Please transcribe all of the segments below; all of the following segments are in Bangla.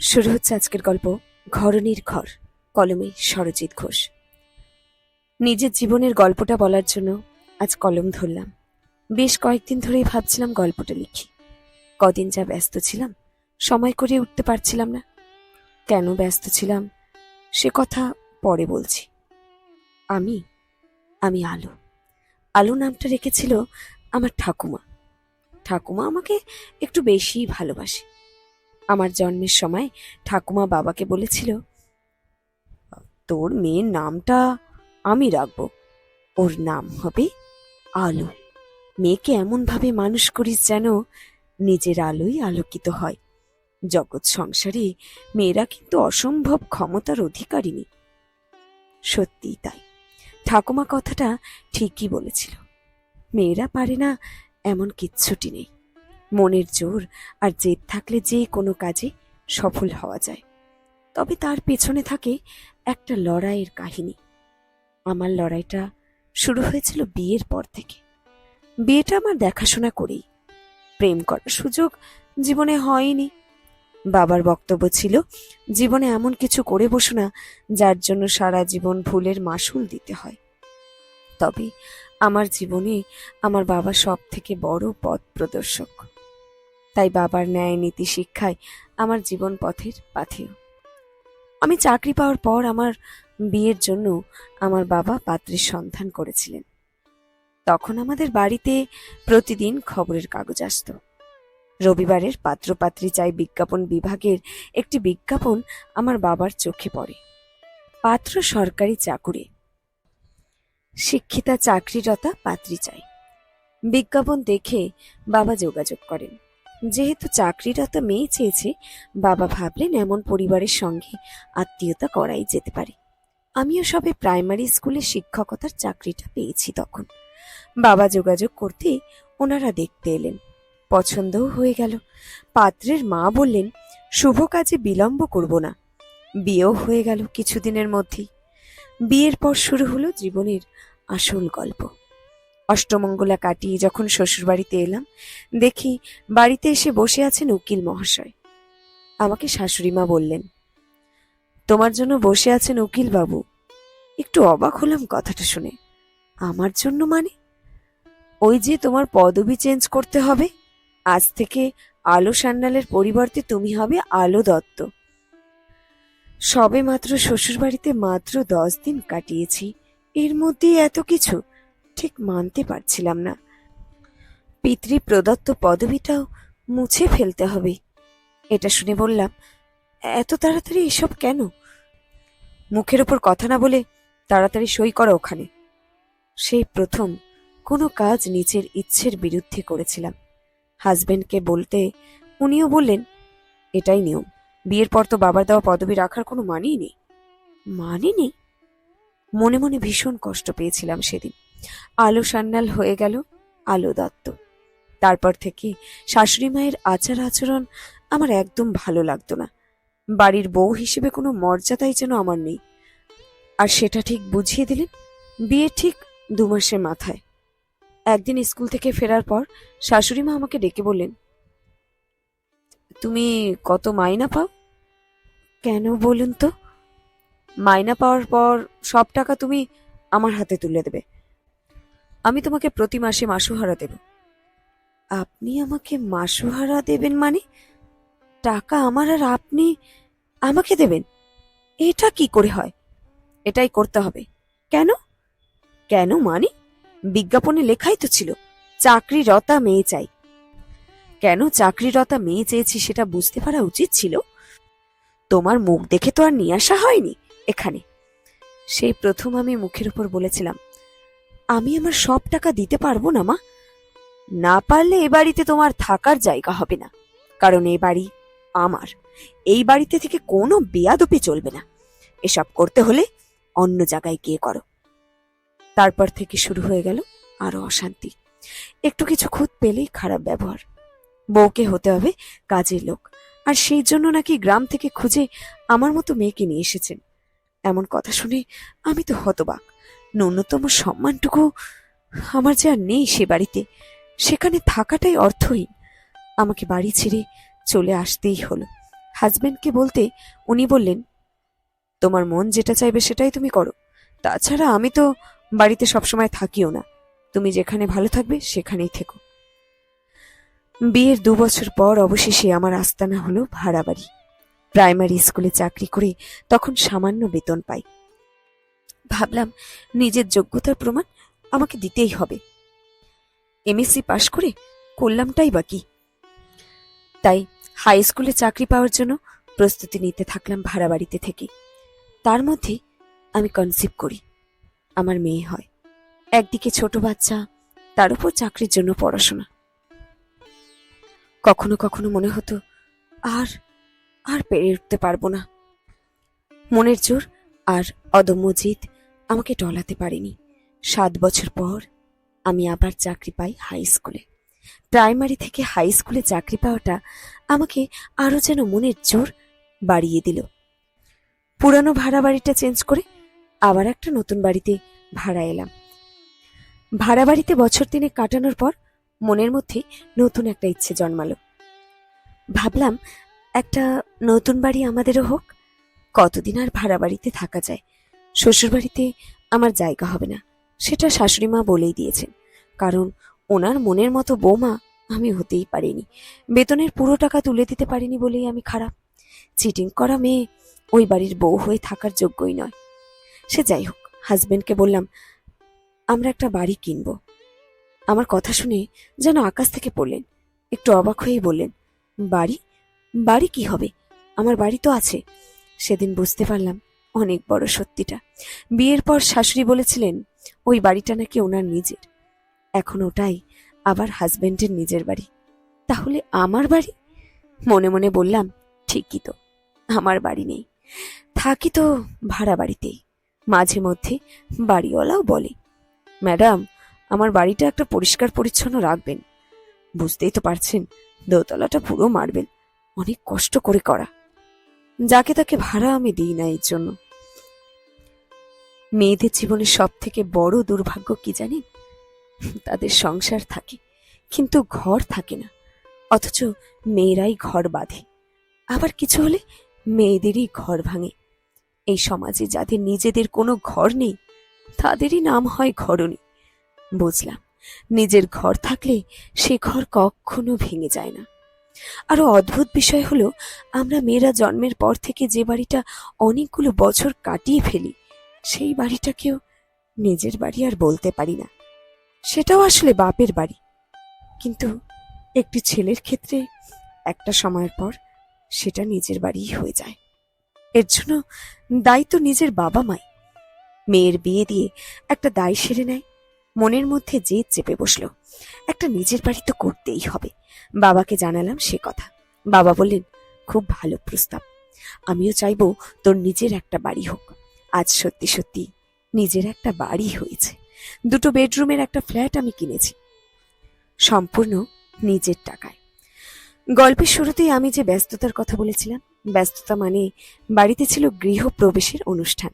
শুরু হচ্ছে আজকের গল্প ঘরণীর ঘর, কলমে সরজিৎ ঘোষ। নিজের জীবনের গল্পটা বলার জন্য আজ কলম ধরলাম। বেশ কয়েকদিন ধরেই ভাবছিলাম গল্পটা লিখি। কদিন যা ব্যস্ত ছিলাম, সময় করে উঠতে পারছিলাম না। কেন ব্যস্ত ছিলাম সে কথা পরে বলছি। আমি আমি আলো। আলো নামটা রেখেছিল আমার ঠাকুমা। ঠাকুমা আমাকে একটু বেশিই ভালোবাসে। আমার জন্মের সময় ঠাকুমা বাবাকে বলেছিল, তোর মেয়ের নামটা আমি রাখবো, ওর নাম হবে আলো। মেয়েকে এমনভাবে মানুষ করিস যেন নিজের আলোই আলোকিত হয়। জগৎ সংসারে মেয়েরা কিন্তু অসম্ভব ক্ষমতার অধিকারিণী। সত্যিই তাই, ঠাকুমা কথাটা ঠিকই বলেছিল। মেয়েরা পারে না এমন কিচ্ছুটি নেই। মনের জোর আর জেদ থাকলে যে কোনো কাজে সফল হওয়া যায়। তবে তার পেছনে থাকে একটা লড়াইয়ের কাহিনী। আমার লড়াইটা শুরু হয়েছিল বিয়ের পর থেকে। বিয়েটা আমার দেখাশোনা করেই। প্রেম করার সুযোগ জীবনে হয়নি। বাবার বক্তব্য ছিল, জীবনে এমন কিছু করে বসো না যার জন্য সারা জীবন ভুলের মাসুল দিতে হয়। তবে আমার জীবনে আমার বাবা সব থেকে বড় পথ প্রদর্শক। তাই বাবার ন্যায় নীতি শিক্ষায় আমার জীবন পথের পাথেয়। আমি চাকরি পাওয়ার পর আমার বিয়ের জন্য আমার বাবা পাত্রের সন্ধান করেছিলেন। তখন আমাদের বাড়িতে প্রতিদিন খবরের কাগজ আসতো। রবিবারের পাত্রপাত্রী চাই বিজ্ঞাপন বিভাগের একটি বিজ্ঞাপন আমার বাবার চোখে পড়ে। পাত্র সরকারি চাকুরে, শিক্ষিতা চাকরিরতা পাত্রী চাই। বিজ্ঞাপন দেখে বাবা যোগাযোগ করেন। যেহেতু চাকরিরতা মেয়ে চেয়েছে, বাবা ভাবলেন এমন পরিবারের সঙ্গে আত্মীয়তা করাই যেতে পারে। আমিও সবে প্রাইমারি স্কুলে শিক্ষকতার চাকরিটা পেয়েছি তখন। বাবা যোগাযোগ করতে ওনারা দেখতে এলেন। পছন্দও হয়ে গেল। পাত্রের মা বললেন, শুভ কাজে বিলম্ব করব না। বিয়েও হয়ে গেল কিছুদিনের মধ্যেই। বিয়ের পর শুরু হলো জীবনের আসল গল্প। অষ্টমঙ্গলা কাটিয়ে যখন শ্বশুরবাড়িতে এলাম, দেখি বাড়িতে এসে বসে আছেন উকিল মহাশয়। আমাকে শাশুড়িমা বললেন, তোমার জন্য বসে আছেন উকিল বাবু। একটু অবাক হলাম কথাটা শুনে। আমার জন্য মানে? ওই যে তোমার পদবি চেঞ্জ করতে হবে। আজ থেকে আলো সান্যালের পরিবর্তে তুমি হবে আলো দত্ত। সবে মাত্র শ্বশুরবাড়িতে মাত্র 10 দিন কাটিয়েছি, এর মধ্যেই এত কিছু? ঠিক মানতে পারছিলাম না। পিতৃ প্রদত্ত পদবিটাও মুছে ফেলতে হবে। এটা শুনে বললাম, এত তাড়াতাড়ি এসব কেন? মুখের ওপর কথা না বলে তাড়াতাড়ি সই করো ওখানে। সেই প্রথম কোনো কাজ নিজের ইচ্ছের বিরুদ্ধে করেছিলাম। হাজবেন্ডকে বলতে উনিও বললেন, এটাই নিয়ম। বিয়ের পর তো বাবার দেওয়া পদবি রাখার কোনো মানেই নেই। মানে নেই? মনে মনে ভীষণ কষ্ট পেয়েছিলাম সেদিন। আলো সান্যাল হয়ে গেল আলো দত্ত। তারপর থেকে শাশুড়ি মায়ের আচার আচরণ আমার একদম ভালো লাগতো না। বাড়ির বউ হিসেবে কোনো মর্যাদাই যেন আমার নেই। আর সেটা ঠিক বুঝিয়ে দিলেন বিয়ে ঠিক 2 মাসের মাথায়। একদিন স্কুল থেকে ফেরার পর শাশুড়ি মা আমাকে ডেকে বললেন, তুমি কত মাইনা পাও? কেন বলুন তো? মাইনা পাওয়ার পর সব টাকা তুমি আমার হাতে তুলে দেবে। আমি তোমাকে প্রতি মাসে মাসোহারা দেব। আপনি আমাকে মাসোহারা দেবেন মানে? টাকা আমার আর আপনি আমাকে দেবেন? এটা কি করে হয়? এটাই করতে হবে। কেন? কেন মানে? বিজ্ঞাপনে লেখাই তো ছিল চাকরিরতা মেয়ে চাই। কেন চাকরিরতা মেয়ে চেয়েছি সেটা বুঝতে পারা উচিত ছিল। তোমার মুখ দেখে তো আর নিয়ে আসা হয়নি এখানে। সেই প্রথম আমি মুখের উপর বলেছিলাম, আমি আমার সব টাকা দিতে পারবো না মা। না পারলে এ বাড়িতে তোমার থাকার জায়গা হবে না। কারণ এ বাড়ি আমার। এই বাড়িতে থেকে কোনো বেয়াদপি চলবে না। এসব করতে হলে অন্য জায়গায় গিয়ে করো। তারপর থেকে শুরু হয়ে গেল আরো অশান্তি। একটু কিছু খুঁত পেলেই খারাপ ব্যবহার। বউকে হতে হবে কাজের লোক, আর সেই জন্য নাকি গ্রাম থেকে খুঁজে আমার মতো মেয়েকে নিয়ে এসেছেন। এমন কথা শুনে আমি তো হতবাক। ন্যূনতম সম্মানটুকু আমার যে আর নেই সে বাড়িতে। সেখানে থাকাটাই অর্থহীন। আমাকে বাড়ি ছেড়ে চলে আসতেই হলো। হাজবেন্ডকে বলতে উনি বললেন, তোমার মন যেটা চাইবে সেটাই তুমি করো। তাছাড়া আমি তো বাড়িতে সবসময় থাকিও না, তুমি যেখানে ভালো থাকবে সেখানেই থেকো। বিয়ের 2 বছর পর অবশেষে আমার আস্তানা হলো ভাড়া বাড়ি। প্রাইমারি স্কুলে চাকরি করে তখন সামান্য বেতন পাই। ভাবলাম নিজের যোগ্যতার প্রমাণ আমাকে দিতেই হবে। এমএসসি পাশ করে করলামটাই বাকি। তাই হাই স্কুলে চাকরি পাওয়ার জন্য প্রস্তুতি নিতে থাকলাম ভাড়া বাড়িতে থেকে। তার মধ্যে আমি কনসিভ করি, আমার মেয়ে হয়। একদিকে ছোট বাচ্চা, তার উপর চাকরির জন্য পড়াশোনা। কখনো কখনো মনে হতো আর আর পেরে উঠতে পারবো না। মনের জোর আর অদম্য জিদ আমাকে টলাতে পারেনি। 7 বছর পর আমি আবার চাকরি পাই হাই স্কুলে। প্রাইমারি থেকে হাই স্কুলে চাকরি পাওয়াটা আমাকে আরো যেন মনের জোর বাড়িয়ে দিল। পুরানো ভাড়া বাড়িটা চেঞ্জ করে আবার একটা নতুন বাড়িতে ভাড়া এলাম। ভাড়া বাড়িতে বছর 3 কাটানোর পর মনের মধ্যে নতুন একটা ইচ্ছে জন্মালো। ভাবলাম একটা নতুন বাড়ি আমাদেরও হোক। কতদিন আর ভাড়া বাড়িতে থাকা যায়? শ্বশুর বাড়িতে আমার জায়গা হবে না, সেটা শাশুড়ি মা বলেই দিয়েছেন। কারণ ওনার মনের মতো বৌমা আমি হতেই পারিনি। বেতনের পুরো টাকা তুলে দিতে পারিনি বলেই আমি খারাপ। চিটিং করা মেয়ে ওই বাড়ির বউ হয়ে থাকার যোগ্যই নয়। সে যাই হোক, হাজবেন্ডকে বললাম আমরা একটা বাড়ি কিনবো। আমার কথা শুনে যেন আকাশ থেকে পড়লেন। একটু অবাক হয়েই বললেন, বাড়ি? বাড়ি কি হবে? আমার বাড়ি তো আছে। সেদিন বুঝতে পারলাম অনেক বড় সত্যিটা। বিয়ের পর শাশুড়ি বলেছিলেন ওই বাড়িটা নাকি ওনার নিজের। এখন ওটাই আবার হাজবেন্ডের নিজের বাড়ি। তাহলে আমার বাড়ি? মনে মনে বললাম, ঠিকই তো, আমার বাড়ি নেই, থাকি তো ভাড়া বাড়িতেই। মাঝে মধ্যে বাড়িওয়ালাও বলে, ম্যাডাম আমার বাড়িটা একটা পরিষ্কার পরিচ্ছন্ন রাখবেন। বুঝতেই তো পারছেন দোতলাটা পুরো মার্বেল, অনেক কষ্ট করে করা। যাকে তাকে ভাড়া আমি দিই না এর জন্য। মেয়েদের জীবনে সব থেকে বড় দুর্ভাগ্য কি জানেন? তাদের সংসার থাকে কিন্তু ঘর থাকে না, অথচ মেয়েরাই ঘর বাঁধে। আবার কিছু হলে মেয়েদেরই ঘর ভাঙে। এই সমাজে যাদের নিজেদের কোনো ঘর নেই তাদেরই নাম হয় ঘরণী। বুঝলাম নিজের ঘর থাকলে সে ঘর কখনো ভেঙে যায় না। আরো অদ্ভুত বিষয় হলো, আমরা মেয়েরা জন্মের পর থেকে যে বাড়িটা অনেকগুলো বছর কাটিয়ে ফেলি সেই বাড়িটাকেও নিজের বাড়ি আর বলতে পারি না। সেটাও আসলে বাপের বাড়ি। কিন্তু একটি ছেলের ক্ষেত্রে একটা সময়ের পর সেটা নিজের বাড়িই হয়ে যায়। এর জন্য দায়ী তো নিজের বাবা মাই। মেয়ের বিয়ে দিয়ে একটা দায় সেরে নেয়, মনের মধ্যে জেদ চেপে বসলো, একটা নিজের বাড়ি তো করতেই হবে। বাবাকে জানালাম সে কথা। বাবা বললেন, খুব ভালো প্রস্তাব, আমিও চাইবো তোর নিজের একটা বাড়ি হোক। আজ সত্যি সত্যি নিজের একটা বাড়ি হয়েছে। 2 বেডরুমের একটা ফ্ল্যাট আমি কিনেছি, সম্পূর্ণ নিজের টাকায়। গল্পের শুরুতেই আমি যে ব্যস্ততার কথা বলেছিলাম, ব্যস্ততা মানে বাড়িতে ছিল গৃহপ্রবেশের অনুষ্ঠান।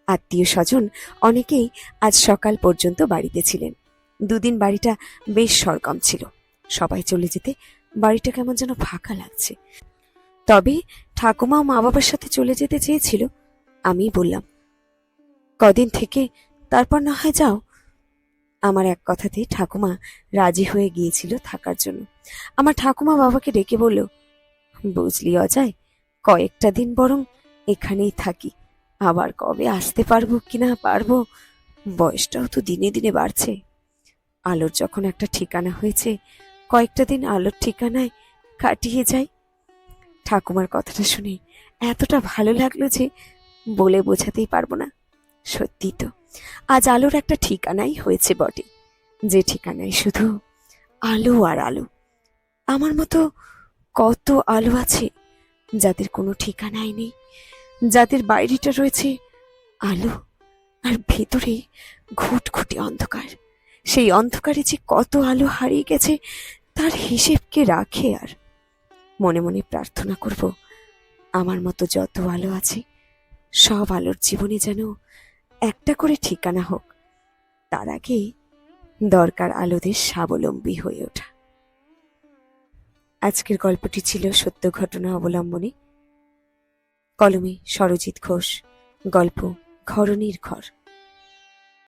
আত্মীয় স্বজন অনেকেই আজ সকাল পর্যন্ত বাড়িতে ছিলেন। 2 দিন বাড়িটা বেশ সরগম ছিল। সবাই চলে যেতে বাড়িটা কেমন যেন ফাঁকা লাগছে। তবে ঠাকুমা ও মা বাবার সাথে চলে যেতে চেয়েছিল। আমি বললাম, কদিন থেকে তারপর না হয় যাও। আমার এক কথাতে ঠাকুমা রাজি হয়ে গিয়েছিল থাকার জন্য। আমার ঠাকুমা বাবাকে ডেকে বলল, বুঝলি অজয়, কয়েকটা দিন বরং এখানেই থাকি। আবার কবে আসতে পারবো কিনা পারবো, বয়সটাও তো দিনে দিনে বাড়ছে। আলোর যখন একটা ঠিকানা হয়েছে, কয়েকটা দিন আলোর ঠিকানায় কাটিয়ে যাই। ঠাকুমার কথাটা শুনে এতটা ভালো লাগলো যে বলে বোঝাতেই পারবো না। সত্যি তো আজ আলোর একটা ঠিকানাই হয়েছে বটে, যে ঠিকানায় শুধু আলো আর আলো। আমার মতো কত আলো আছে যাদের কোনো ঠিকানাই নেই, যাদের বাইরেটা রয়েছে আলো আর ভেতরে ঘুটঘুটে অন্ধকার। সেই অন্ধকারে যে কত আলো হারিয়ে গেছে তার হিসেব কে রাখে। আর মনে মনে প্রার্থনা করব, আমার মতো যত আলো আছে সব আলোর জীবনে যেন একটা করে ঠিকানা হোক। তার আগে দরকার আলোদের স্বাবলম্বী হয়ে ওঠা। আজকের গল্পটি ছিল সত্য ঘটনা অবলম্বনে কলমে সরজিৎ ঘোষ, গল্প ঘরণীর ঘর।